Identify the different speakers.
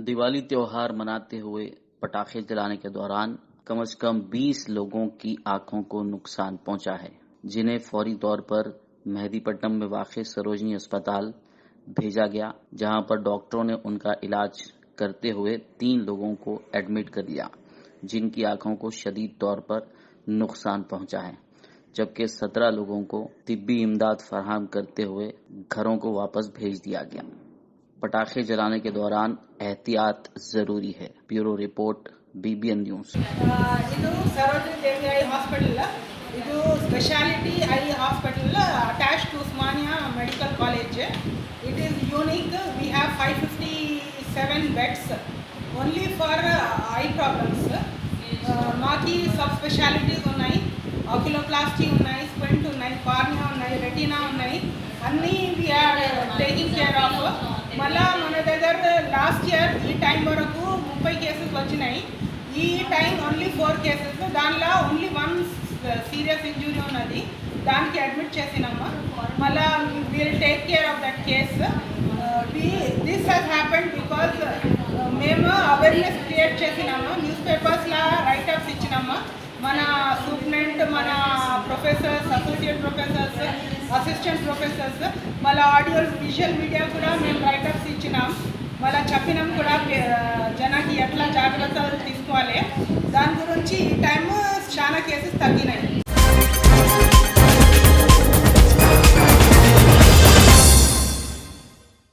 Speaker 1: दिवाली त्योहार मनाते हुए पटाखे जलाने के दौरान कम से कम 20 लोगों की आंखों को नुकसान पहुंचा है, जिन्हें फौरी तौर पर मेहदीपट्टनम में वाक़ सरोजनी अस्पताल भेजा गया, जहां पर डॉक्टरों ने उनका इलाज करते हुए 3 लोगों को एडमिट कर दिया, जिनकी आंखों को शदीद तौर पर नुकसान पहुंचा है, जबकि 17 लोगों को तिब्बी इमदाद फराहम करते हुए घरों को वापस भेज दिया गया। पटाखे जलाने के दौरान एहतियात जरूरी है। Bureau report BBN news.
Speaker 2: ಇದು ಸರೋಜಿನಿ ದೇವಿ ಐ ಹಾಸ್ಪಿಟಲ್, ಇದು speciality eye hospital attach to Osmania medical college. It is unique. We have 557 beds only for eye problems. మాకి సబ్ స్పెషాలిటీస్ ఉన్నాయి, ఆక్యులోప్లాస్టీ ఉన్నాయి, స్క్వింట్ ఉన్నాయి, కార్నియా ఉన్నాయి, రెటీనా ఉన్నాయి, అన్నీ వీఆర్ టేకింగ్ కేర్ ఆఫ్. మళ్ళా మన దగ్గర లాస్ట్ ఇయర్ ఈ టైం వరకు 30 కేసెస్ వచ్చినాయి. ఈ టైం ఓన్లీ 4 కేసెస్, దానిలో ఓన్లీ 1 సీరియస్ ఇంజురీ ఉన్నది, దానికి అడ్మిట్ చేసినాము. మళ్ళా will take care of that case. This has happened because మేము అవేర్నెస్ క్రియేట్ చేసినాము, న్యూస్ పేపర్స్లో రైటప్స్ ఇచ్చినాము. మన సూపరింటెండెంట్, మన professors, associate professors, assistant professors, మళ్ళీ ఆడియో విజువల్ మీడియా కూడా మేము రైటప్స్ ఇచ్చినాం. మళ్ళీ చెప్పినాం కూడా జనానికి ఎట్లా జాగ్రత్తలు తీసుకోవాలి. దాని గురించి ఈ టైము చాలా కేసెస్ తగ్గినాయి.